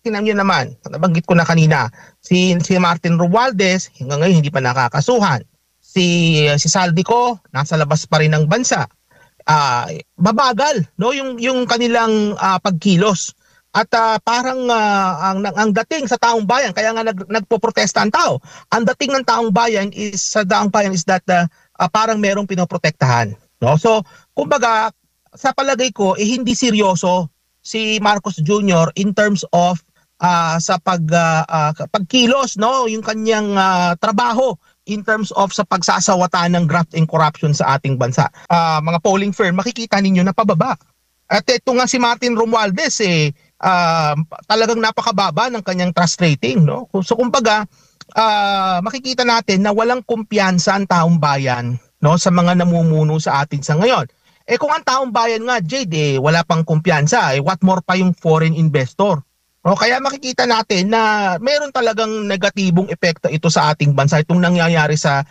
tingnan niyo naman, nabanggit ko na kanina, si Martin Romualdez hanggang ngayon hindi pa nakakasuhan. Si Saldico nasa labas pa rin ng bansa. Babagal no yung kanilang pagkilos. At parang ang dating sa taong bayan, kaya nga nagpoprotesta ang tao. Ang dating ng taong bayan is that parang merong pinoprotektahan, no? So, kumbaga sa palagay ko hindi seryoso si Marcos Jr. in terms of sa pagkilos, no, yung kanyang trabaho in terms of sa pagsasawata ng graft and corruption sa ating bansa. Mga polling firm, makikita ninyo na pababa. At ito nga si Martin Romualdez talagang napakababa ng kanyang trust rating, no? So kumbaga makikita natin na walang kumpiyansa ang taong bayan, no, sa mga namumuno sa atin sa ngayon. Kung ang taong bayan nga, Jade, wala pang kumpiyansa, what more pa yung foreign investor. No, kaya makikita natin na meron talagang negatibong epekto ito sa ating bansa, itong nangyayari sa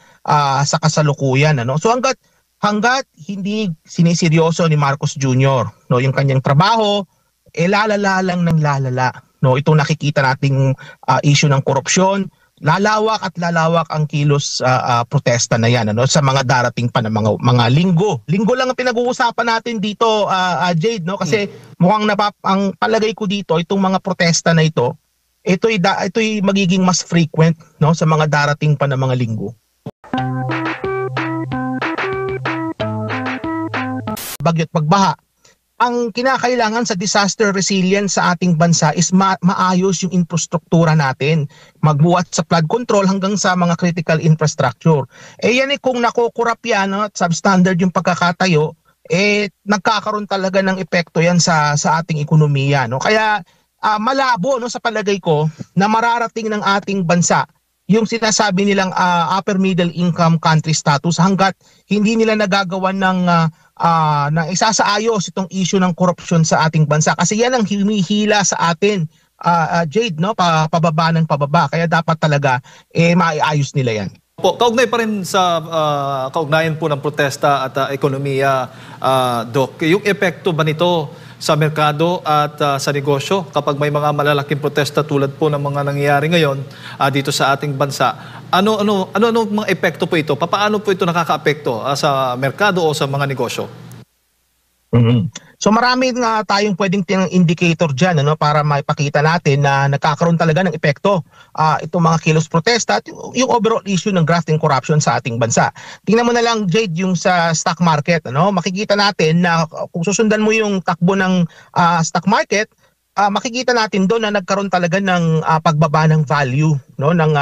kasalukuyan, ano. So hanggat hindi siniseryoso ni Marcos Jr., no, yung kanyang trabaho, lalala lang ng lalala, no. Itong nakikita nating issue ng korupsyon, lalawak at lalawak ang kilos protesta na yan, ano, sa mga darating pa na mga linggo. Linggo lang ang pinag-uusapan natin dito, Jade, no, kasi mukhang ang palagay ko dito itong mga protesta na ito'y magiging mas frequent, no, sa mga darating pa na mga linggo. Bagyo't pagbaha. Ang kinakailangan sa disaster resilience sa ating bansa is maayos yung infrastruktura natin. Magbuhat sa flood control hanggang sa mga critical infrastructure. Yan kung nakukurap yan, no, at substandard yung pagkakatayo, nagkakaroon talaga ng epekto yan sa ating ekonomiya, no? Kaya malabo, no, sa palagay ko na mararating ng ating bansa yung sinasabi nilang upper middle income country status hanggat hindi nila nagagawan ng isasaayos itong issue ng korupsyon sa ating bansa. Kasi yan ang humihila sa atin, Jade, no, pababa ng pababa. Kaya dapat talaga maiayos nila yan. Kaugnay pa rin sa kaugnayan po ng protesta at ekonomiya, Doc, yung epekto ba nito sa merkado at sa negosyo kapag may mga malalaking protesta tulad po ng mga nangyayari ngayon dito sa ating bansa? Ano mga epekto po ito? Paano po ito nakakaapekto sa merkado o sa mga negosyo? So marami nga tayong pwedeng indicator dyan, ano, para maipakita natin na nagkakaroon talaga ng epekto itong mga kilos protesta at yung overall issue ng graft and corruption sa ating bansa. Tingnan mo na lang, Jade, yung sa stock market, ano, makikita natin na kung susundan mo yung takbo ng stock market, makikita natin doon na nagkaroon talaga ng pagbaba ng value, no, ng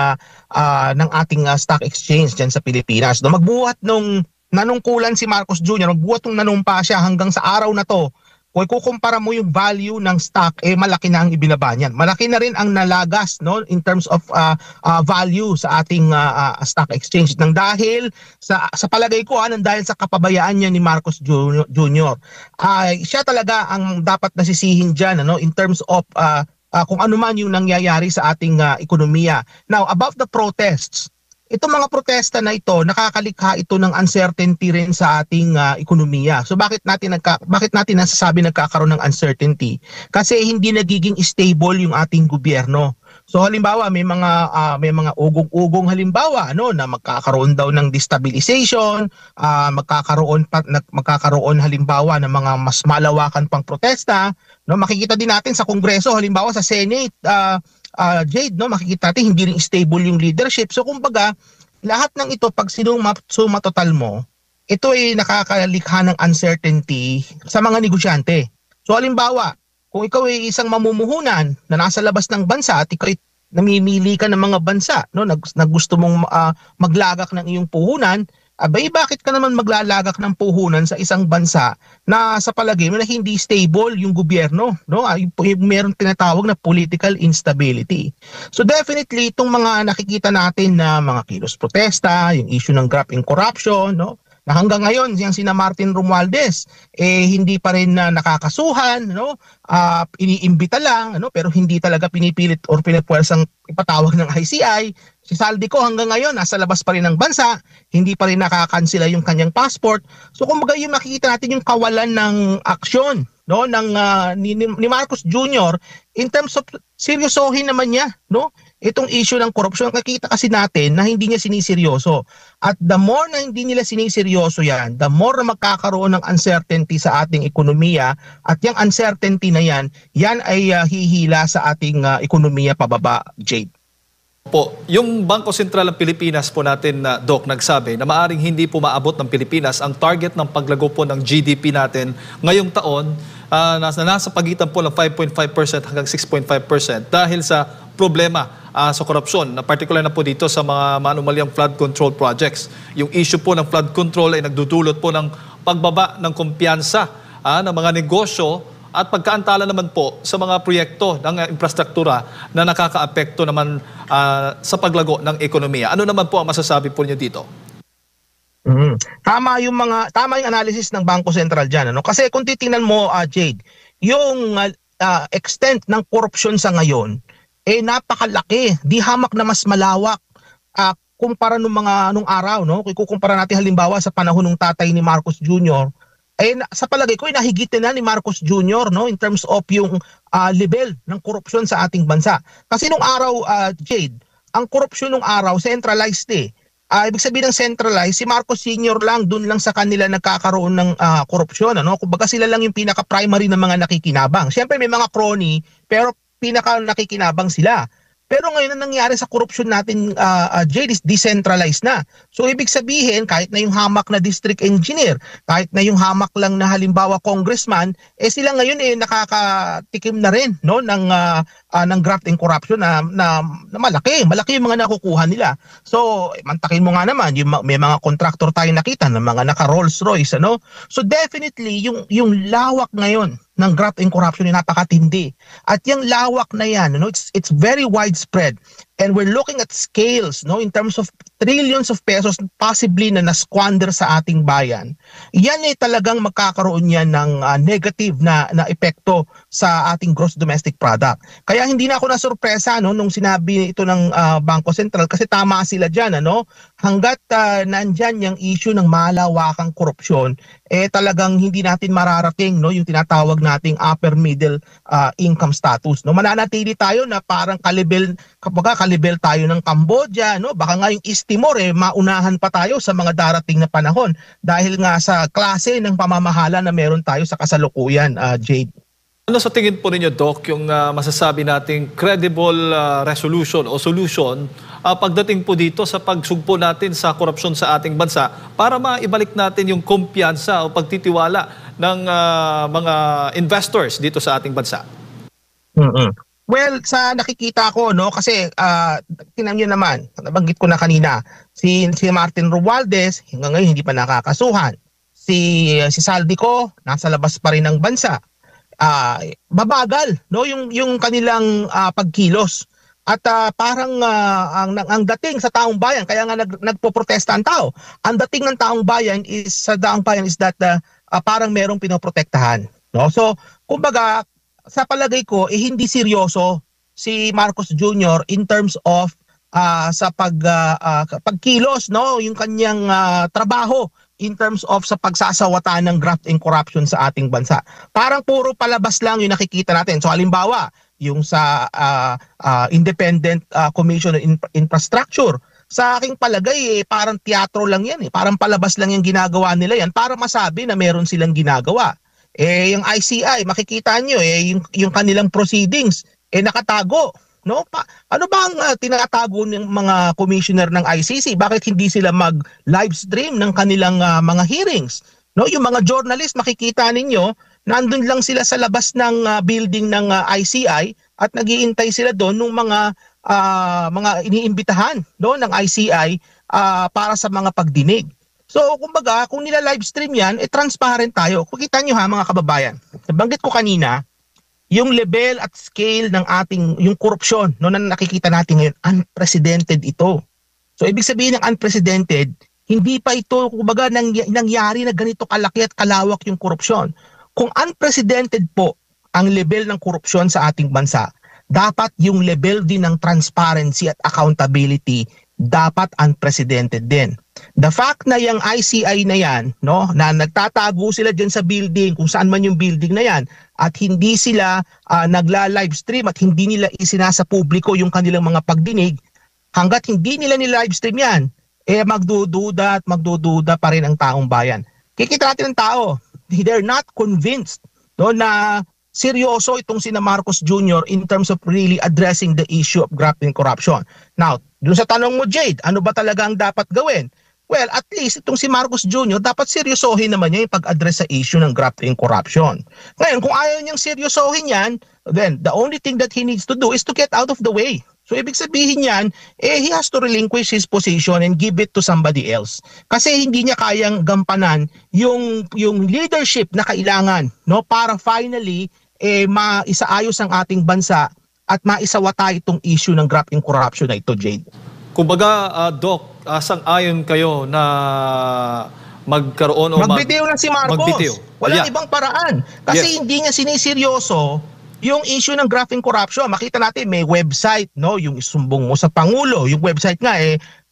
ating stock exchange diyan sa Pilipinas. No, magbuhat nung nanungkulan si Marcos Jr., magbuhat nung nanumpa siya hanggang sa araw na to. Kung ikukumpara mo yung value ng stock, malaki na ang ibinaba niyan. Malaki na rin ang nalagas, no, in terms of value sa ating stock exchange nang dahil sa palagay ko nang dahil sa kapabayaan niya ni Marcos Jr. Siya talaga ang dapat nasisihin diyan, ano, in terms of kung ano man yung nangyayari sa ating ekonomiya. Now, about the protests, itong mga protesta na ito, nakakalikha ito ng uncertainty rin sa ating ekonomiya. So bakit natin nasasabi nagkakaroon ng uncertainty? Kasi hindi nagiging stable yung ating gobyerno. So halimbawa may mga ugong-ugong halimbawa, ano, na magkakaroon daw ng destabilization, magkakaroon halimbawa ng mga mas malawakan pang protesta, no? Makikita din natin sa Kongreso, halimbawa sa Senate, Jade, no, makikita natin hindi rin stable yung leadership. So kumbaga, lahat ng ito pag suma total mo, ito ay nakakalikha ng uncertainty sa mga negosyante. So halimbawa, kung ikaw ay isang mamumuhunan na nasa labas ng bansa at ikaw ay namimili ka ng mga bansa, no, na gusto mong maglagak ng iyong puhunan, abay, bakit ka naman maglalagak ng puhunan sa isang bansa na sa palagay mo na hindi stable yung gobyerno, no? Yung meron tinatawag na political instability. So definitely itong mga nakikita natin na mga kilos protesta, yung issue ng graft and corruption, no? Na hanggang ngayon yung sina Martin Romualdez hindi pa rin nakakasuhan, no? Iniimbita lang, ano, pero hindi talaga pinipilit or pinipuwersang ipatawag ng ICI. Si Saldico hanggang ngayon nasa labas pa rin ng bansa, hindi pa rin nakakansela yung kanyang passport. So kumbaga yung makikita natin yung kawalan ng aksyon, no ng ni Marcos Jr. in terms of seryosohin naman niya, no, itong issue ng korupsyon. Nakikita kasi natin na hindi niya siniseryoso, at the more na hindi nila siniseryoso yan, the more na magkakaroon ng uncertainty sa ating ekonomiya, at yung uncertainty na yan ay hihila sa ating ekonomiya pababa, Jade. Po, yung Bangko Sentral ng Pilipinas po natin, Doc, nagsabi na maaring hindi po maabot ng Pilipinas ang target ng paglago po ng GDP natin ngayong taon, nasa pagitan po ng 5.5% hanggang 6.5% dahil sa problema sa korupsyon, na particular na po dito sa mga manumalyang flood control projects. Yung issue po ng flood control ay nagdudulot po ng pagbaba ng kumpiyansa ng mga negosyo at pagkaantala naman po sa mga proyekto ng infrastruktura na nakakaapekto naman sa paglago ng ekonomiya. Ano naman po ang masasabi po niyo dito? Tama yung analysis ng Bangko Sentral diyan, ano? Kasi kung titingnan mo, Jade, yung extent ng korupsyon sa ngayon napakalaki, di hamak na mas malawak kumpara nung araw, no? Kung ikukumpara natin halimbawa sa panahon ng tatay ni Marcos Jr., sa palagay ko nahigitin na ni Marcos Jr., no, in terms of yung level ng korupsyon sa ating bansa. Kasi nung araw, Jade, ang korupsyon nung araw centralized ibig sabihin ng centralized, si Marcos Sr. lang, dun lang sa kanila nagkakaroon ng korupsyon, ano? Kumbaga sila lang yung pinaka-primary na mga nakikinabang. Siyempre may mga crony, pero pinaka-nakikinabang sila. Pero ngayon ang nangyari sa korupsyon natin, Jade, is decentralized na. So ibig sabihin, kahit na yung hamak na district engineer, kahit na yung hamak lang na halimbawa congressman, sila ngayon nakakatikim na rin, no, ng graft and corruption na malaki yung mga nakukuha nila. So mantakin mo nga naman, may mga contractor tayo nakita ng mga naka Rolls Royce, ano? So definitely yung lawak ngayon ng graft and corruption ay napakatindi. At yung lawak na yan, no, it's very widespread. And we're looking at scales, no, in terms of trillions of pesos possibly na nasquander sa ating bayan. Yan talagang magkakaroon yan ng negative na epekto sa ating gross domestic product. Kaya hindi na ako nasurpresa, no, nung sinabi ito ng Bangko Sentral, kasi tama sila dyan, ano? Hanggat nandyan yung issue ng malawakang korupsyon, talagang hindi natin mararating, no, yung tinatawag nating upper middle income status, no. Mananatili tayo na parang kalibel tayo ng Cambodia, no? Baka nga yung East Timor maunahan pa tayo sa mga darating na panahon dahil nga sa klase ng pamamahala na meron tayo sa kasalukuyan, Jade. Ano sa tingin po ninyo, Doc, yung masasabi nating credible resolution o solution pagdating po dito sa pagsugpo natin sa korupsyon sa ating bansa para maibalik natin yung kumpiyansa o pagtitiwala ng mga investors dito sa ating bansa? Well, sa nakikita ko, no, kasi tingnan niyo naman, nabanggit ko na kanina, si Martin Romualdez hanggang ngayon hindi pa nakakasuhan. Si Saldico nasa labas pa rin ng bansa. Babagal, no, yung kanilang pagkilos. At parang ang dating sa taong bayan, kaya nga nagpoprotesta ang tao. Ang dating ng taong bayan is that parang merong pinoprotektahan, no? So, kumbaga, sa palagay ko hindi seryoso si Marcos Jr. in terms of sa pagkilos, no, yung kanyang trabaho in terms of sa pagsasawata ng graft and corruption sa ating bansa. Parang puro palabas lang yung nakikita natin. So halimbawa, yung sa Independent Commission on Infrastructure, sa aking palagay parang teatro lang yan, parang palabas lang yung ginagawa nila yan para masabi na meron silang ginagawa. Yung ICI, makikita nyo, yung kanilang proceedings, nakatago, no? Ano ba ang tinatago ng mga commissioner ng ICC? Bakit hindi sila mag-live stream ng kanilang mga hearings? No? Yung mga journalist, makikita ninyo, nandun lang sila sa labas ng building ng ICI at nag-iintay sila doon ng mga iniimbitahan, no, ng ICI para sa mga pagdinig. So, kumbaga, kung nila-live stream yan, transparent tayo. Kukita nyo mga kababayan, nabanggit ko kanina, yung level at scale ng yung korupsyon, no, na nakikita natin ngayon, unprecedented ito. So, ibig sabihin ng unprecedented, hindi pa ito, kumbaga, nangyari na ganito kalaki at kalawak yung korupsyon. Kung unprecedented po ang level ng korupsyon sa ating bansa, dapat yung level din ng transparency at accountability dapat unprecedented din. The fact na yung ICI na yan, no, na nagtatago sila dyan sa building, kung saan man yung building na yan, at hindi sila nagla-livestream at hindi nila isinasa publiko yung kanilang mga pagdinig, hanggat hindi nila ni-livestream yan, magdududa at magdududa pa rin ang taong bayan. Kikita natin ang tao, they're not convinced, no, na seryoso itong sina Marcos Jr. in terms of really addressing the issue of graft and corruption. Now, dun sa tanong mo, Jade, ano ba talaga ang dapat gawin? Well, at least itong si Marcos Jr. dapat seryosohin naman niya yung pag-address sa issue ng graft and corruption. Ngayon, kung ayaw niyang seryosohin yan, then the only thing that he needs to do is to get out of the way. So ibig sabihin yan, he has to relinquish his position and give it to somebody else. Kasi hindi niya kayang gampanan yung leadership na kailangan, no, para finally maisaayos ang ating bansa at maisawata itong issue ng graft and corruption na ito, Jade. Kumbaga, Doc, sang-ayon kayo na magkaroon o magbitiw na si Marcos. Magbitiw. Walang ibang paraan. Kasi hindi niya siniseryoso yung issue ng graft and corruption. Makita natin may website, no, yung isumbong mo sa Pangulo. Yung website nga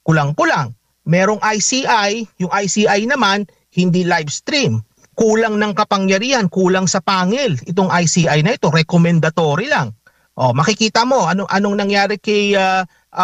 kulang-kulang. Merong ICI, yung ICI naman hindi live stream. Kulang ng kapangyarihan, kulang sa pangil. Itong ICI na ito, recommendatory lang. Makikita mo anong nangyari kay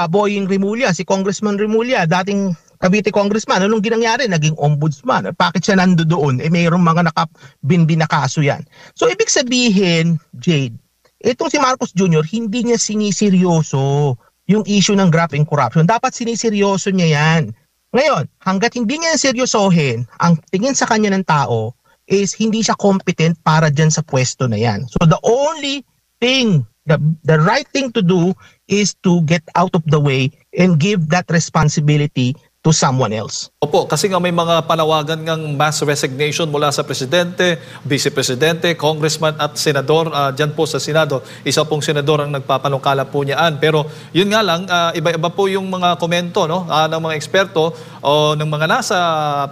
Boying Rimulya, si Congressman Rimulya, dating Cavite Congressman. Anong ginangyari? Naging ombudsman. Bakit siya nandoon? Mayroong mga nakabinbin na kaso yan. So ibig sabihin, Jade, itong si Marcos Jr., hindi niya siniseryoso yung issue ng graft and corruption. Dapat siniseryoso niya yan. Ngayon, hanggat hindi niya seryosohin, ang tingin sa kanya ng tao is hindi siya competent para dyan sa pwesto na yan. So the only thing, the right thing to do is to get out of the way and give that responsibility to someone else. Opo, kasi nga may mga panawagan ng mass resignation mula sa presidente, vice-presidente, congressman at senador. Diyan po sa Senado, isa pong senador ang nagpapanukala po niyaan. Pero yun nga lang, iba-iba po yung mga komento, no, ng mga eksperto o ng mga nasa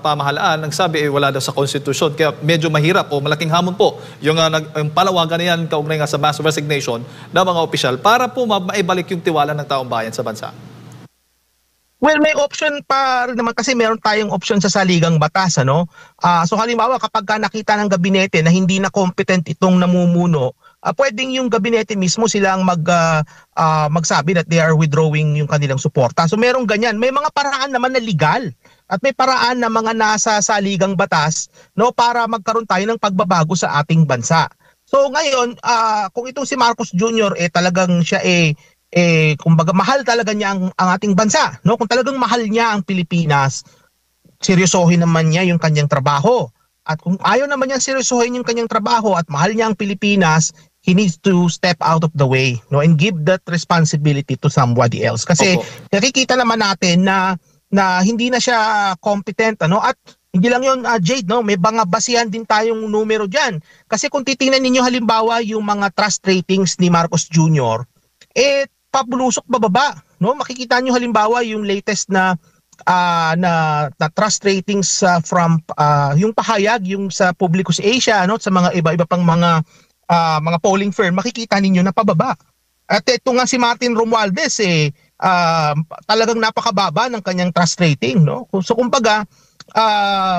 pamahalaan. Nagsabi wala daw sa konstitusyon. Kaya medyo mahirap o malaking hamon po yung panawagan na yan kaugnay nga sa mass resignation ng mga opisyal para po maibalik yung tiwala ng taong bayan sa bansa. Well, may option pa rin naman kasi meron tayong option sa saligang batas, ano? So halimbawa kapag nakita ng gabinete na hindi na competent itong namumuno, pwedeng yung gabinete mismo silang magsabi that they are withdrawing yung kanilang suporta. So merong ganyan. May mga paraan naman na legal at may paraan na mga nasa saligang batas, no, para magkaroon tayo ng pagbabago sa ating bansa. So ngayon, kung itong si Marcos Jr. talagang siya kumbaga mahal talaga niya ang ating bansa, no? Kung talagang mahal niya ang Pilipinas, seryosohin naman niya yung kanyang trabaho. At kung ayaw naman niya seryosohin yung kanyang trabaho at mahal niya ang Pilipinas, he needs to step out of the way, no, and give that responsibility to somebody else. Kasi nakikita naman natin na hindi na siya competent, ano? At hindi lang yun, Jade, no? May mga basihan din tayong numero diyan. Kasi kung titingnan ninyo halimbawa yung mga trust ratings ni Marcos Jr., pabulusok bababa, no? Makikita niyo halimbawa yung latest na trust ratings from yung pahayag yung sa Publicus Asia, no, sa mga iba-iba pang mga polling firm, makikita ninyo na pababa. At ito nga si Martin Romualdez talagang napakababa ng kanyang trust rating, no? So kumbaga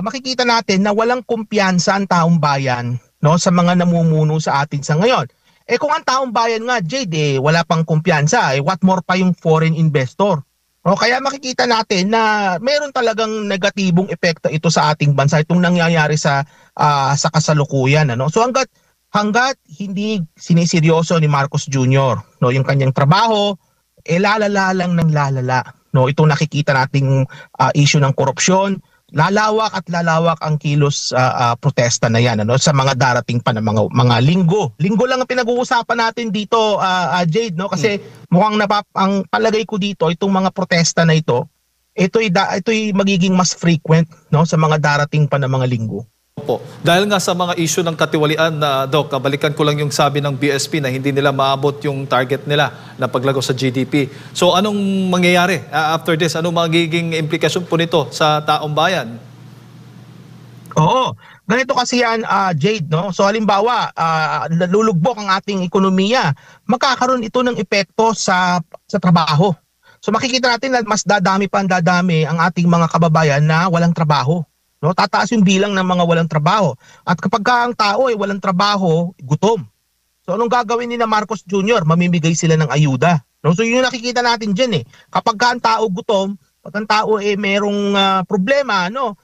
makikita natin na walang kumpiyansa ang taong bayan, no, sa mga namumuno sa atin sa ngayon. Kung ang taong bayan nga, Jade, wala pang kumpiyansa, what more pa yung foreign investor. No, kaya makikita natin na meron talagang negatibong epekto ito sa ating bansa, itong nangyayari sa kasalukuyan, ano. So hanggat hindi siniseryoso ni Marcos Jr., no, yung kanyang trabaho, lalala lang ng lalala, no. Itong nakikita nating issue ng korupsyon, lalawak at lalawak ang kilos protesta na yan, ano, sa mga darating pa na mga linggo. Linggo lang ang pinag-uusapan natin dito, Jade, no, kasi mukhang ang palagay ko dito itong mga protesta na ito'y magiging mas frequent, no, sa mga darating pa na mga linggo. Opo. Dahil nga sa mga issue ng katiwalian na, Doc, balikan ko lang yung sabi ng BSP na hindi nila maabot yung target nila na paglago sa GDP. So anong mangyayari after this? Anong magiging implikasyon po nito sa taong bayan? Oo. Ganito kasi yan, Jade, no? So halimbawa, nalulugbok ang ating ekonomiya. Magkakaroon ito ng epekto sa trabaho. So makikita natin na mas dadami pa ang dadami ang ating mga kababayan na walang trabaho. No, tataas yung bilang ng mga walang trabaho. At kapag ang tao ay walang trabaho, gutom. So anong gagawin ni na Marcos Jr.? Mamimigay sila ng ayuda. No? So yun yung nakikita natin diyan eh. Kapag ang tao gutom, pag ang tao merong problema, no,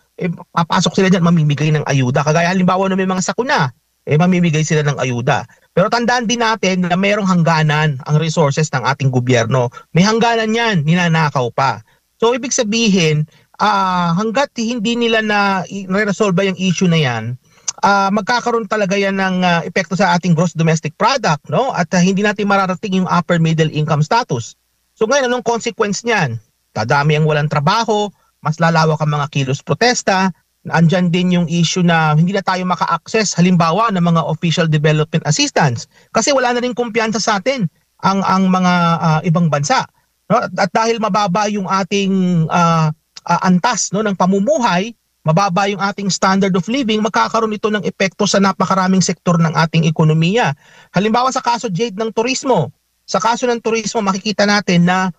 papasok sila diyan, mamimigay ng ayuda. Kagaya halimbawa na may mga sakuna, mamimigay sila ng ayuda. Pero tandaan din natin na mayroong hangganan ang resources ng ating gobyerno. May hangganan yan, ninanakaw pa. So ibig sabihin, hanggat hindi nila na-resolve yung issue na yan, magkakaroon talaga yan ng epekto sa ating gross domestic product, no? At hindi natin mararating yung upper middle income status. So ngayon, anong consequence niyan? Dadami ang walang trabaho, mas lalawak ang mga kilos protesta, andyan din yung issue na hindi na tayo maka-access halimbawa ng mga official development assistance kasi wala na rin kumpiyansa sa atin ang mga ibang bansa. No? At dahil mababa yung ating antas, no, ng pamumuhay, mababa yung ating standard of living, magkakaroon ito ng epekto sa napakaraming sektor ng ating ekonomiya. Halimbawa sa kaso Jade ng turismo, sa kaso ng turismo makikita natin na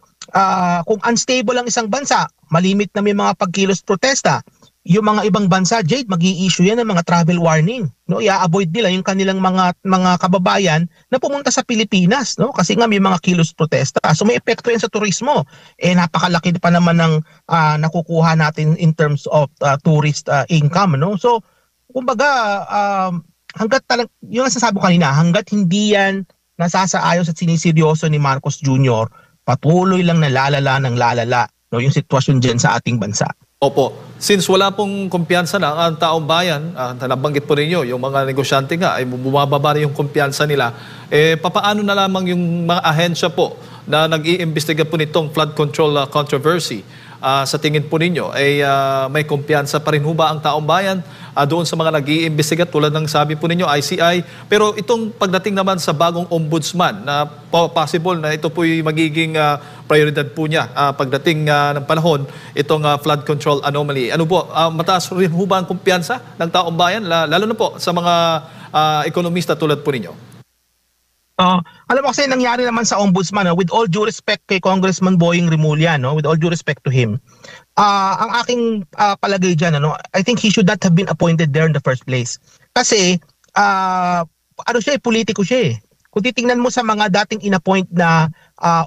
kung unstable ang isang bansa, malimit na may mga pagkilos protesta, yung mga ibang bansa, Jade, mag-i-issue yan ng mga travel warning. No? I-avoid nila yung kanilang mga kababayan na pumunta sa Pilipinas. No? Kasi nga may mga kilos protesta. So may epekto yan sa turismo. Napakalaki pa naman ng nakukuha natin in terms of tourist income. No? So, kumbaga, hanggat yung nasasabi ko kanina, hanggat hindi yan nasasaayos at siniseryoso ni Marcos Jr., patuloy lang na lalala ng lalala, no, yung sitwasyon dyan sa ating bansa. Opo. Since wala pong kumpiyansa na ang taong bayan, nabanggit po ninyo, yung mga negosyante nga ay bumababa na yung kumpiyansa nila, papaano na lamang yung mga ahensya po na nag-iimbestiga po nitong flood control controversy? Sa tingin po ninyo, ay may kumpiyansa pa rin ho ba ang taong bayan doon sa mga nag-iimbestiga tulad ng sabi po ninyo, ICI? Pero itong pagdating naman sa bagong ombudsman, na possible na ito po yung magiging prioridad po niya pagdating ng panahon, itong flood control anomaly. Ano po, mataas rin ho ba ang kumpiyansa ng taong bayan, lalo na po sa mga ekonomista tulad po ninyo? Alam mo kasi nangyari naman sa ombudsman, with all due respect kay Congressman Boying Rimulya, no, with all due respect to him, ang aking palagay dyan, I think he should not have been appointed there in the first place. Kasi, politiko siya eh. Kung titingnan mo sa mga dating inappoint na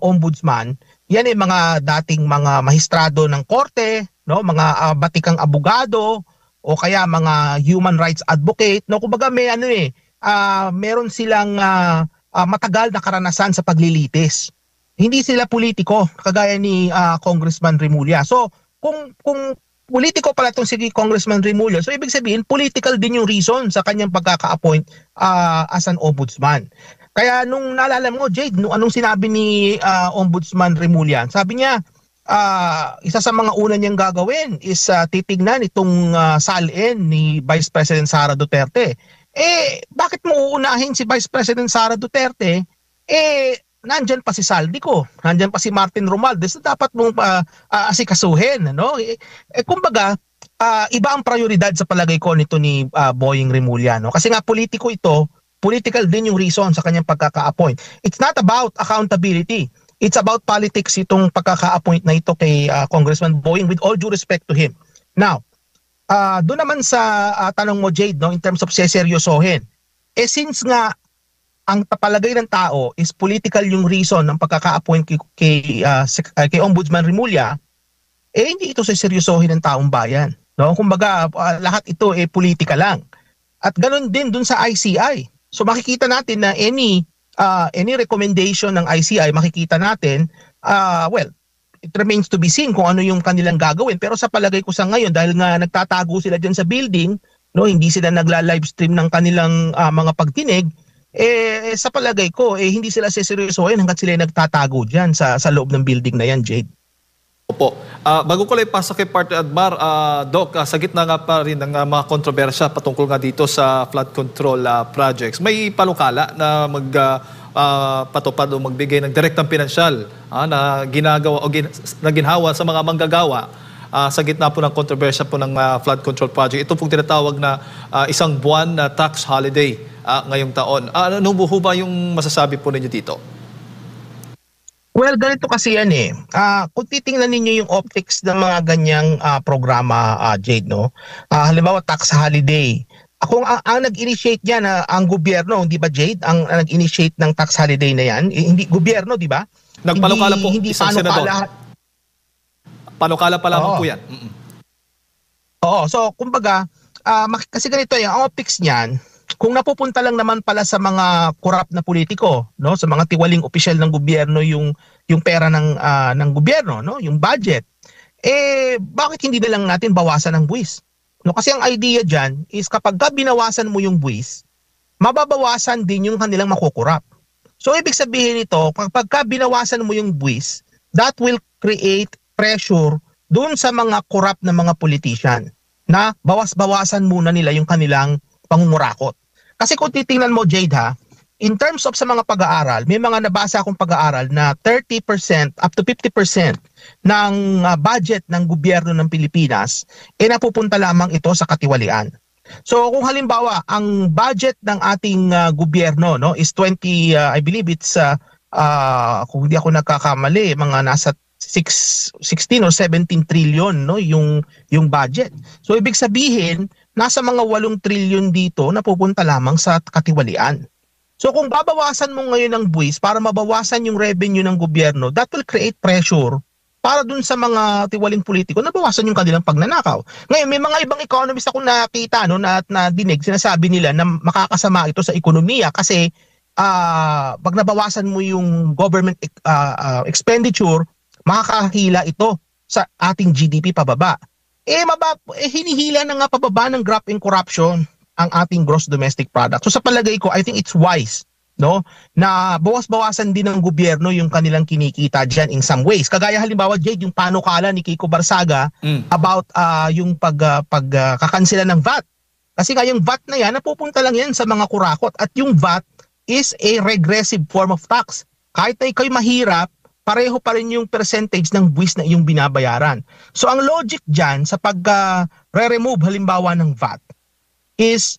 ombudsman, yan ay mga dating mga mahistrado ng korte, no, mga batikang abogado, o kaya mga human rights advocate, no, kumbaga may meron silang matagal na karanasan sa paglilitis. Hindi sila politiko kagaya ni Congressman Rimulya. So kung politiko pala itong si Congressman Rimulya, so ibig sabihin political din yung reason sa kanyang pagkaka-appoint as an ombudsman. Kaya nung naalala mo, Jade, anong sinabi ni Ombudsman Rimulya? Sabi niya, isa sa mga una niyang gagawin is titignan itong salin ni Vice President Sara Duterte. Bakit mo uunahin si Vice President Sara Duterte? Nandyan pa si Saldico, nandyan pa si Martin Romualdez na dapat mong asikasuhin. No? Kumbaga, iba ang prioridad sa palagay ko nito ni Boying Rimulya. No? Kasi nga politiko ito, political din yung reason sa kanyang pagkaka-appoint. It's not about accountability. It's about politics itong pagkaka-appoint na ito kay Congressman Boying, with all due respect to him. Now, doon naman sa tanong mo, Jade, no, in terms of seseryosohin, since nga ang palagay ng tao is political yung reason ng pagkaka-appoint kay Ombudsman Rimulya, hindi ito seseryosohin ng taong bayan. No? Kumbaga, lahat ito politika lang. At ganun din dun sa ICI. So makikita natin na any recommendation ng ICI, makikita natin, it remains to be seen kung ano yung kanilang gagawin. Pero sa palagay ko sa ngayon, dahil nga nagtatago sila dyan sa building, no, hindi sila nagla-livestream ng kanilang mga pagtinig, sa palagay ko, hindi sila seseryosohin hanggat sila nagtatago dyan sa loob ng building na yan, Jade. Opo. Bago ko lang ipasa kay Partner Admar, Doc, sa gitna nga pa rin ng mga kontrobersya patungkol nga dito sa flood control projects, may panukala na patupad o magbigay ng direktang pinansyal na ginagawa o na ginhawa sa mga manggagawa sa gitna po ng kontrobersya po ng flood control project. Ito pong tinatawag na isang buwan na tax holiday ngayong taon. Ano po ba yung masasabi po ninyo dito? Well, ganito kasi yan eh. Kung titingnan ninyo yung optics ng mga ganyang programa, Jade, no? Halimbawa, tax holiday. Kung ang nag-initiate niyan, ang gobyerno, hindi ba Jade, ang nag-initiate ng tax holiday na yan, hindi gobyerno, di ba? Nagpanukala po Hindi isang senador. Panukala pa lamang Oo. po yan. Oo, so kumbaga, kasi ganito eh, ang optics niyan, kung napupunta lang naman pala sa mga korap na politiko, no, sa mga tiwaling opisyal ng gobyerno yung pera ng gobyerno, no, yung budget, bakit hindi na lang natin bawasan ang buwis? No, kasi ang idea diyan is kapag binawasan mo yung buwis, mababawasan din yung kanilang makukurap. So ibig sabihin nito, kapag binawasan mo yung buwis, that will create pressure doon sa mga korap na mga politician na bawas-bawasan muna nila yung kanilang pangungurakot. Kasi kung titingnan mo, Jade, ha, in terms of sa mga pag-aaral, may mga nabasa akong pag-aaral na 30% up to 50% ng budget ng gobyerno ng Pilipinas napupunta lamang ito sa katiwalian. So kung halimbawa ang budget ng ating gobyerno, no, is 20, I believe it's kung hindi ako nagkakamali, mga nasa 16 or 17 trillion, no, yung budget. So ibig sabihin nasa mga 8 trillion dito na pupunta lamang sa katiwalian. So kung babawasan mo ngayon ang buwis para mabawasan yung revenue ng gobyerno, that will create pressure para dun sa mga tiwaling politiko na bawasan yung kanilang pagnanakaw. Ngayon, may mga ibang economist ako nakita, no, na dinig, sinasabi nila na makakasama ito sa ekonomiya kasi pag nabawasan mo yung government expenditure, makakahila ito sa ating GDP pababa. Hinihila na nga pababa ng graph in corruption ang ating gross domestic product. So sa palagay ko, I think it's wise, no, na bawas-bawasan din ng gobyerno yung kanilang kinikita diyan in some ways. Kagaya halimbawa, Jade, yung panukala ni Kiko Barsaga about yung pagkakansela ng VAT. Kasi nga yung VAT na yan, napupunta lang yan sa mga kurakot. At yung VAT is a regressive form of tax. Kahit na ikaw'y mahirap, pareho pa rin yung percentage ng buwis na iyong binabayaran. So ang logic dyan sa pag-re-remove halimbawa ng VAT is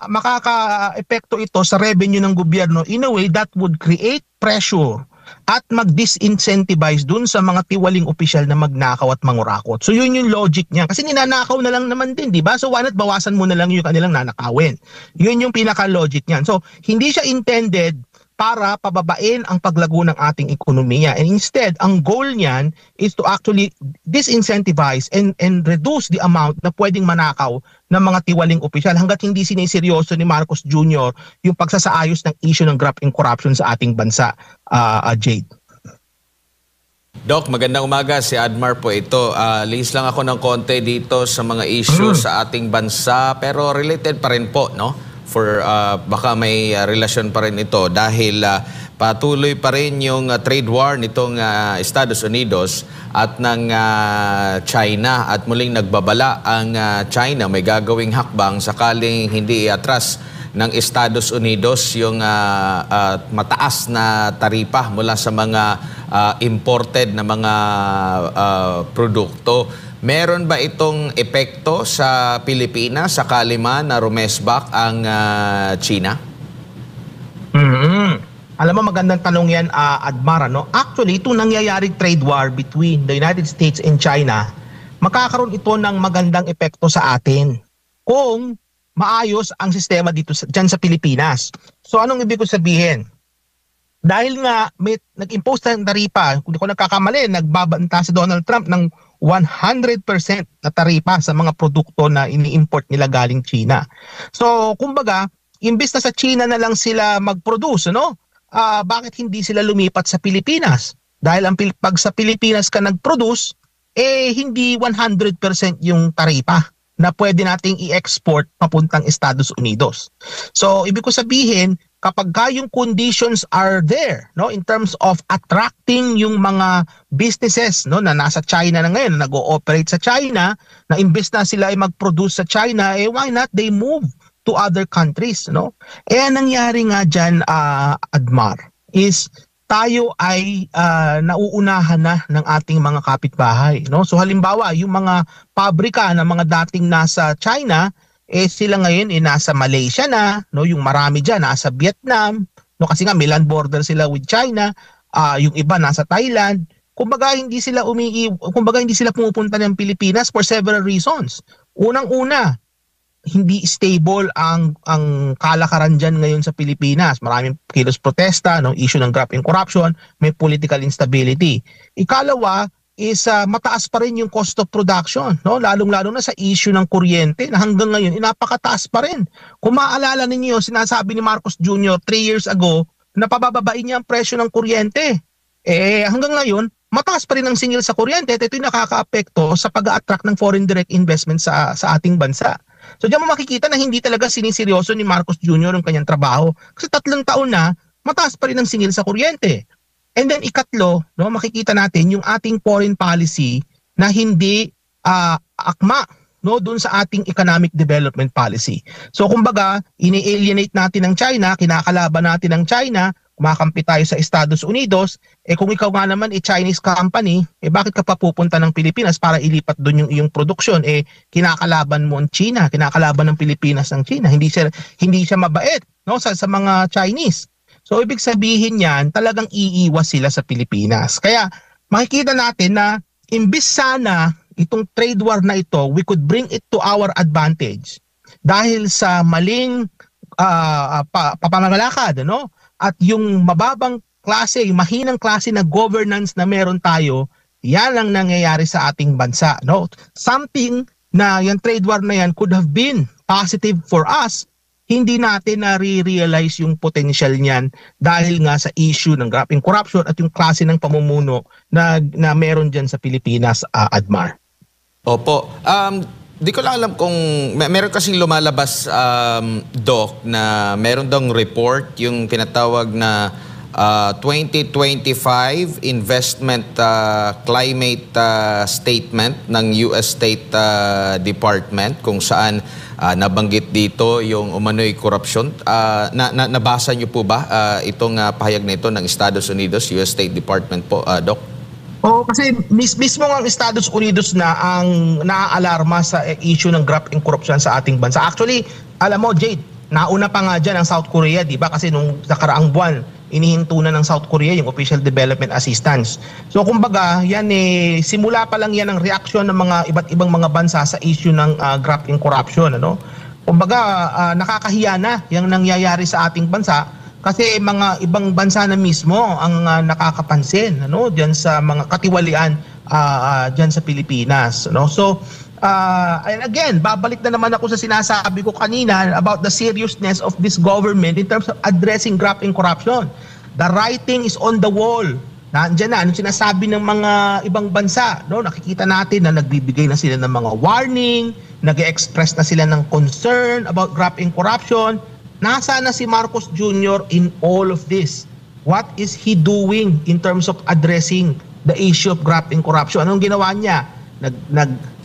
makaka-epekto ito sa revenue ng gobyerno in a way that would create pressure at mag-disincentivize dun sa mga tiwaling opisyal na magnakaw at mangurakot. So yun yung logic niya. Kasi ninanakaw na lang naman din, di ba? So why not bawasan mo na lang yung kanilang nanakawin? Yun yung pinaka-logic niyan. So hindi siya intended para pababain ang paglago ng ating ekonomiya. And instead, ang goal niyan is to actually disincentivize and reduce the amount na pwedeng manakaw ng mga tiwaling opisyal hanggat hindi siniseryoso ni Marcos Jr. yung pagsasaayos ng issue ng graft and corruption sa ating bansa, Jade. Doc, magandang umaga. Si Admar po ito. Lihis lang ako ng konti dito sa mga issues sa ating bansa pero related pa rin po, no? Baka may relasyon pa rin ito dahil patuloy pa rin yung trade war nitong Estados Unidos at ng China at muling nagbabala ang China may gagawing hakbang sakaling hindi iatras ng Estados Unidos yung mataas na taripa mula sa mga imported na mga produkto. Meron ba itong epekto sa Pilipinas sakali man na rumesbak ang China? Alam mo, magandang tanong yan, Admar, no? Actually, itong nangyayaring trade war between the United States and China, makakaroon ito ng magandang epekto sa atin kung maayos ang sistema dito dyan sa Pilipinas. So anong ibig ko sabihin? Dahil nga may nag-impose ng taripa, kung di ko nagkakamali, nagbabanta si Donald Trump ng 100% na taripa sa mga produkto na ini-import nila galing China. So, kumbaga, imbis na sa China na lang sila mag-produce, no? Bakit hindi sila lumipat sa Pilipinas? Dahil pag sa Pilipinas ka nag-produce, hindi 100% yung taripa na pwede nating i-export papuntang Estados Unidos. So, ibig ko sabihin, kapag yung conditions are there, no, in terms of attracting yung mga businesses, no, na nasa China na ngayon, na nag-ooperate sa China, na imbes na sila ay mag-produce sa China, why not they move to other countries, no? Nangyari nga dyan, Admar, is tayo ay nauunahan na ng ating mga kapitbahay, no? So halimbawa, yung mga pabrika na mga dating nasa China, sila ngayon nasa Malaysia na, no, yung marami diyan nasa Vietnam, no, kasi nga may land border sila with China yung iba nasa Thailand. Kumbaga kumbaga hindi sila pumupunta ng Pilipinas for several reasons. Unang-una, hindi stable ang kalakaran dyan ngayon sa Pilipinas. Maraming kilos protesta, no, issue ng graft and corruption, may political instability. Ikalawa is mataas pa rin yung cost of production, no, lalong-lalo na sa issue ng kuryente na hanggang ngayon napakataas pa rin. Kung maalala ninyo, sinasabi ni Marcos Jr. 3 years ago na pabababain niya ang presyo ng kuryente. Hanggang ngayon, mataas pa rin ang singil sa kuryente at ito'y nakaka-apekto sa pag-a-attract ng foreign direct investment sa ating bansa. So diyan mo makikita na hindi talaga siniseryoso ni Marcos Jr. ang kanyang trabaho. Kasi 3 taon na, mataas pa rin ang singil sa kuryente. And then ikatlo, no, makikita natin yung ating foreign policy na hindi akma, no, doon sa ating economic development policy. So kumbaga, ini-alienate natin ang China, kinakalaban natin ang China, kumakampi tayo sa Estados Unidos, kung ikaw nga naman Chinese company, bakit ka pa pupunta ng Pilipinas para ilipat doon yung iyong produksyon? Kinakalaban mo ang China, kinakalaban ng Pilipinas ang China. Hindi siya mabait, no, sa mga Chinese. So ibig sabihin niyan, talagang iiwas sila sa Pilipinas. Kaya makikita natin na imbis sana itong trade war na ito, we could bring it to our advantage dahil sa maling papamalakad, no? At yung mababang klase, yung mahinang klase na governance na meron tayo, yan ang nangyayari sa ating bansa, no? Something na yung trade war na yan could have been positive for us, hindi natin na-realize yung potential niyan dahil nga sa issue ng graft and corruption at yung klase ng pamumuno na meron dyan sa Pilipinas, Admar. Opo. Di ko lang alam kung meron kasing lumalabas, Doc, na meron daw report yung tinatawag na 2025 investment climate statement ng US State Department kung saan nabanggit dito yung umano'y korupsyon. Nabasa niyo po ba itong pahayag na ito ng Estados Unidos, US State Department po, Doc? Kasi mismo ang Estados Unidos na ang naaalarma sa issue ng graft and corruption sa ating bansa. Actually, alam mo, Jade, nauna pa nga dyan ang South Korea, di ba? Kasi nung nakaraang buwan, inihinto na ng South Korea yung official development assistance. So kumbaga, yan simula pa lang yan ang reaksyon ng mga iba't ibang mga bansa sa issue ng graft and corruption, ano? Kumbaga, nakakahiya na yung nangyayari sa ating bansa kasi mga ibang bansa na mismo ang nakakapansin, ano, diyan sa mga katiwalian diyan sa Pilipinas, no? So and again, babalik na naman ako sa sinasabi ko kanina about the seriousness of this government in terms of addressing graft and corruption. The writing is on the wall. Nandiyan na, anong sinasabi ng mga ibang bansa, no? Nakikita natin na nagbibigay na sila ng mga warning, nag-express na sila ng concern about graft and corruption. Nasaan na si Marcos Jr. in all of this? What is he doing in terms of addressing the issue of graft and corruption? Anong ginawa niya?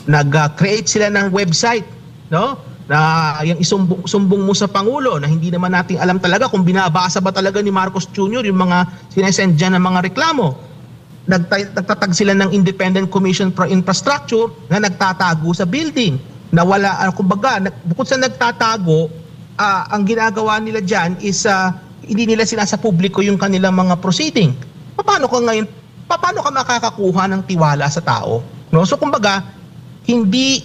Nag-create sila ng website, no? Na yung isumbong mo sa Pangulo na hindi naman natin alam talaga kung binabasa ba talaga ni Marcos Jr. yung mga sinesend dyan ng mga reklamo. Nagtatag sila ng Independent Commission for Infrastructure na nagtatago sa building. Na wala, kumbaga, bukod sa nagtatago, ang ginagawa nila dyan is hindi nila sinasa publiko yung kanilang mga proceeding. Paano ka makakakuha ng tiwala sa tao? No? So kumbaga, hindi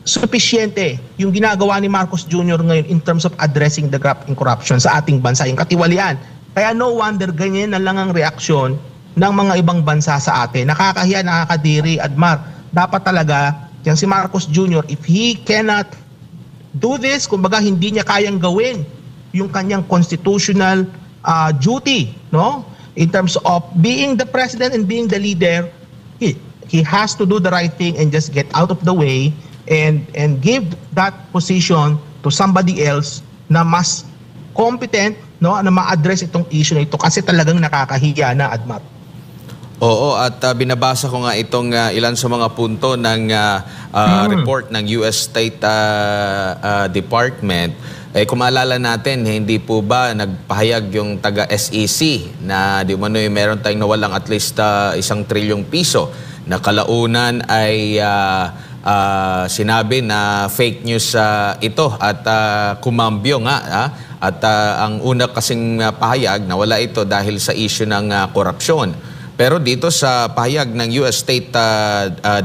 sufisyente yung ginagawa ni Marcos Jr. ngayon in terms of addressing the graft and corruption sa ating bansa, yung katiwalian. Kaya no wonder ganyan na lang ang reaksyon ng mga ibang bansa sa atin. Nakakahiya, nakakadiri, Admar. Dapat talaga, yan si Marcos Jr., if he cannot do this, kumbaga hindi niya kayang gawin yung kanyang constitutional duty, no? In terms of being the president and being the leader, he has to do the right thing and just get out of the way and give that position to somebody else na mas competent, no, na ma-address itong issue na ito kasi talagang nakakahiya na, Admar. Oo, at binabasa ko nga itong ilan sa mga punto ng report ng US State Department. Kung maalala natin, hindi po ba nagpahayag yung taga-SEC na di umano'y meron tayong nawalang at least 1 trilyong piso na kalaunan ay sinabi na fake news ito at kumambyo nga At ang una kasing pahayag na wala ito dahil sa issue ng korupsyon. Pero dito sa pahayag ng US State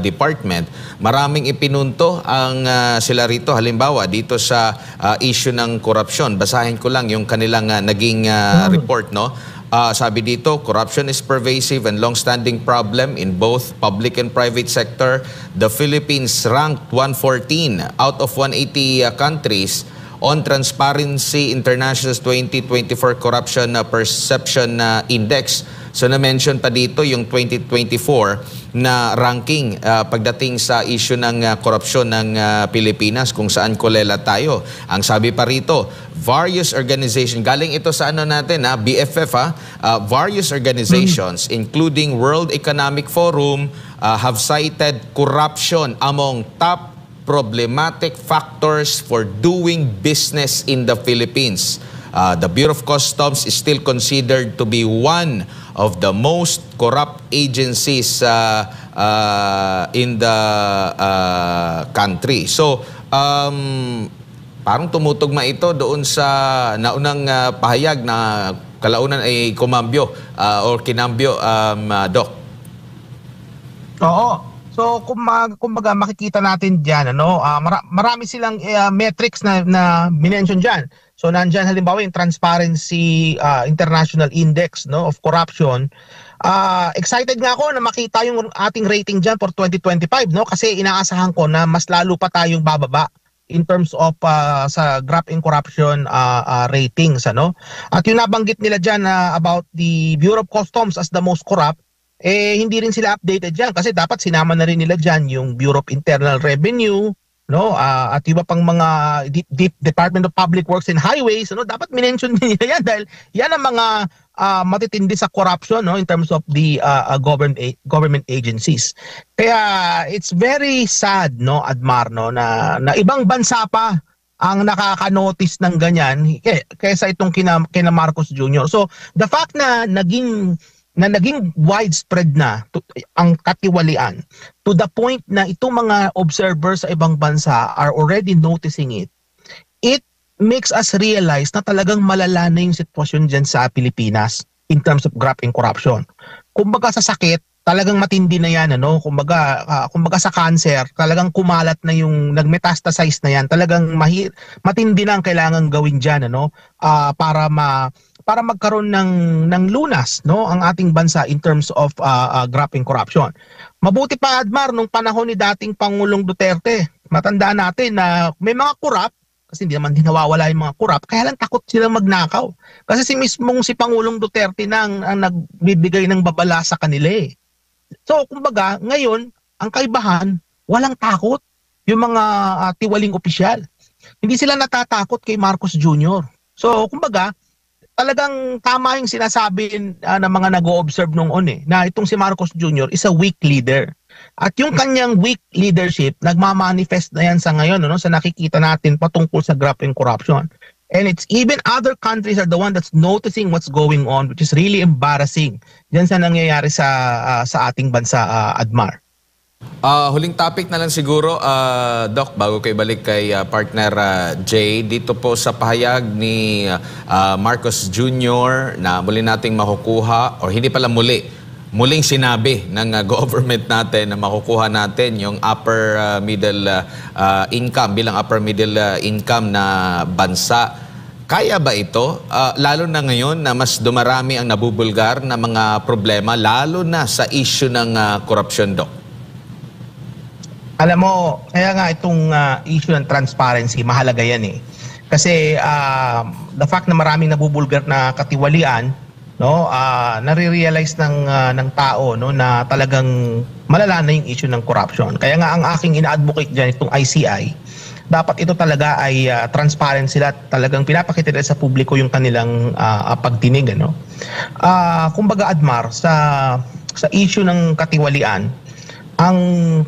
Department, maraming ipinunto ang sila rito. Halimbawa, dito sa issue ng korupsyon. Basahin ko lang yung kanilang naging report, no? Sabi dito, corruption is pervasive and long-standing problem in both public and private sector. The Philippines ranked 114 out of 180 countries on Transparency International's 2024 Corruption Perception Index. So na-mention pa dito yung 2024 na ranking pagdating sa issue ng korupsyon ng Pilipinas, kung saan kolela tayo. Ang sabi pa rito, various organizations, galing ito sa ano natin, BFF, various organizations including World Economic Forum have cited corruption among top problematic factors for doing business in the Philippines. The Bureau of Customs is still considered to be one of the most corrupt agencies in the country. So, parang tumutugma ito doon sa naunang pahayag na kalaunan ay kumambyo or kinambyo, Doc. Oo. So kumbaga makikita natin diyan marami silang metrics na minention diyan. So nandiyan halimbawa yung Transparency International Index of corruption. Excited nga ako na makita yung ating rating diyan for 2025 kasi inaasahan ko na mas lalo pa tayong bababa in terms of sa Graph in Corruption ratings At yung nabanggit nila diyan about the Bureau of Customs as the most corrupt, hindi rin sila updated dyan kasi dapat sinama na rin nila dyan yung Bureau of Internal Revenue, at iba pang mga Department of Public Works and Highways, dapat minention nila yan dahil yan ang mga matitindi sa corruption in terms of the government agencies. Kaya it's very sad, Admar, na ibang bansa pa ang nakaka-notice ng ganyan kaysa itong kina Marcos Jr. So the fact na naging widespread na ang katiwalian to the point na itong mga observers sa ibang bansa are already noticing it, it makes us realize na talagang malala na yung sitwasyon dyan sa Pilipinas in terms of graft and corruption. Kumbaga sa sakit, talagang matindi na yan. Kumbaga sa cancer, talagang kumalat na yung nagmetastasize na yan. Talagang matindi na ang kailangan gawin dyan para magkaroon ng lunas ang ating bansa in terms of graft and corruption. Mabuti pa, Admar, nung panahon ni dating Pangulong Duterte, matandaan natin na may mga corrupt, kasi hindi naman din nawawala yung mga corrupt, kaya lang takot silang magnakaw. Kasi si Pangulong Duterte na ang nagbibigay ng babala sa kanila eh. So, kumbaga, ngayon, ang kaibahan, walang takot yung mga tiwaling opisyal. Hindi sila natatakot kay Marcos Jr. So, kumbaga, talagang tama yung sinasabi ng mga nag-o-observe noon na itong si Marcos Jr. is a weak leader. At yung kanyang weak leadership, nagmamanifest na yan sa ngayon sa nakikita natin patungkol sa graft and corruption. And it's even other countries are the one that's noticing what's going on, which is really embarrassing dyan sa nangyayari sa ating bansa, Admar. Huling topic na lang siguro, Doc, bago kayo balik kay partner Jay, dito po sa pahayag ni Marcos Jr. na muli nating makukuha, o hindi pala muling sinabi ng government natin na makukuha natin yung upper middle income bilang upper middle income na bansa. Kaya ba ito? Lalo na ngayon na mas dumarami ang nabubulgar na mga problema, lalo na sa issue ng korupsyon, Doc. Alam mo, kaya nga itong issue ng transparency, mahalaga yan Kasi the fact na maraming nabubulgar na katiwalian, nare-realize ng tao na talagang malala na yung issue ng corruption. Kaya nga ang aking ina-advocate dyan, itong ICI, dapat ito talaga ay transparent sila, talagang pinapakita nila sa publiko yung kanilang pagdinig. Kumbaga, Admar, sa issue ng katiwalian, ang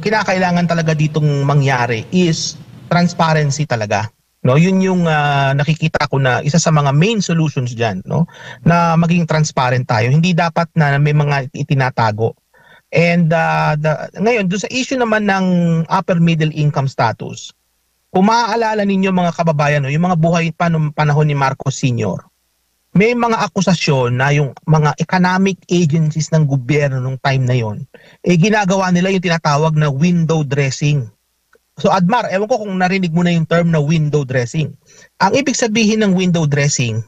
kinakailangan talaga ditong mangyari is transparency talaga. Yun yung nakikita ko na isa sa mga main solutions diyan, na maging transparent tayo. Hindi dapat na may mga itinatago. And ngayon, doon sa issue naman ng upper middle income status, Kung maaalala ninyo mga kababayan, no, yung mga buhay pa noong panahon ni Marcos Sr., may mga akusasyon na yung mga economic agencies ng gobyerno nung time na yon, ginagawa nila yung tinatawag na window dressing. So Admar, ewan ko kung narinig mo na yung term na window dressing. Ang ibig sabihin ng window dressing,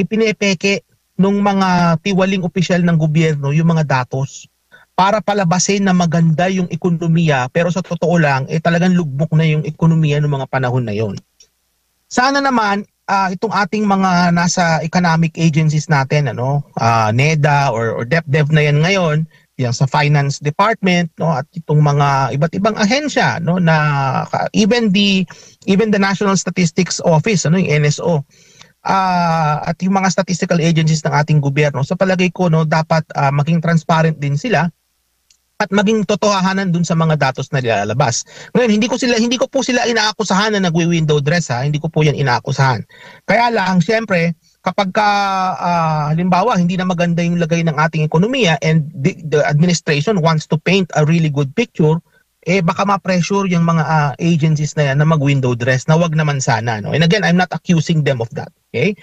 ipinepeke nung mga tiwaling opisyal ng gobyerno yung mga datos para palabasin na maganda yung ekonomiya, pero sa totoo lang, talagang lugmok na yung ekonomiya ng mga panahon na yon. Sana naman, itong ating mga nasa economic agencies natin, NEDA or DepDev na yan ngayon, yung sa finance department, no, at itong mga iba't ibang ahensya, no, na even the National Statistics Office, yung NSO, at yung mga statistical agencies ng ating gobyerno, sa palagay ko, no, dapat maging transparent din sila at maging totohanan dun sa mga datos na nilalabas. Ngayon, hindi ko po sila inaakusahan na nagwi-window dress, hindi ko po yan inaakusahan. Kaya lang, siyempre, kapag halimbawa, hindi na maganda yung lagay ng ating ekonomiya and the administration wants to paint a really good picture, baka ma-pressure yung mga agencies na yan na mag-window dress, na wag naman sana. No? And again, I'm not accusing them of that. Okay?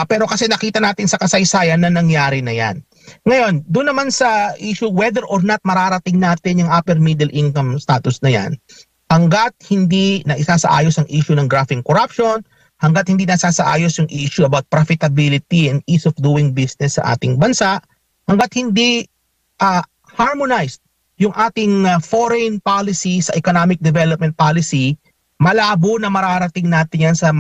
Pero kasi nakita natin sa kasaysayan na nangyari na yan. Ngayon, doon naman sa issue whether or not mararating natin yung upper middle income status na yan, hanggat hindi na isasaayos ang issue ng graphing corruption, hanggat hindi nasasaayos yung issue about profitability and ease of doing business sa ating bansa, hanggat hindi harmonized yung ating foreign policy sa economic development policy, malabo na mararating natin yan sa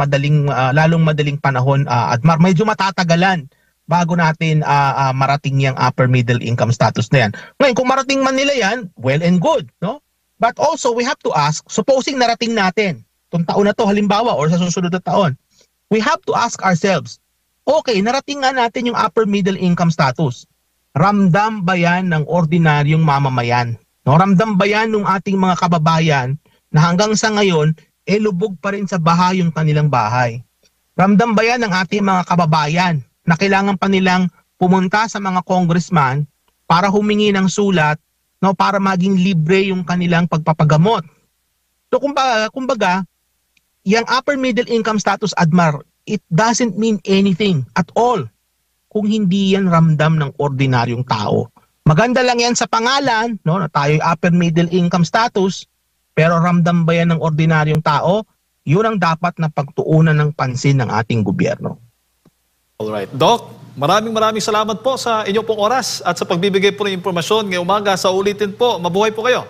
lalong madaling panahon, at medyo matatagalan bago natin marating yung upper middle income status na yan. Ngayon, kung marating man nila yan, well and good, no? But also, we have to ask, supposing narating natin, itong taon na to halimbawa, or sa susunod na taon, we have to ask ourselves, okay, narating nga natin yung upper middle income status. Ramdam ba yan ng ordinaryong mamamayan? No? Ramdam ba yan ng ating mga kababayan na hanggang sa ngayon, lubog pa rin sa baha yung kanilang bahay? Ramdam ba yan ng ating mga kababayan na kailangan pa nilang pumunta sa mga congressman para humingi ng sulat, no, para maging libre yung kanilang pagpapagamot? So kumbaga, yung upper middle income status, Admar, it doesn't mean anything at all kung hindi yan ramdam ng ordinaryong tao. Maganda lang yan sa pangalan, no, na tayo upper middle income status, pero ramdam ba yan ng ordinaryong tao? Yun ang dapat na pagtuunan ng pansin ng ating gobyerno. Alright. Doc, maraming salamat po sa inyong pong oras at sa pagbibigay po ng impormasyon ngayong umaga. Sa ulitin po, mabuhay po kayo.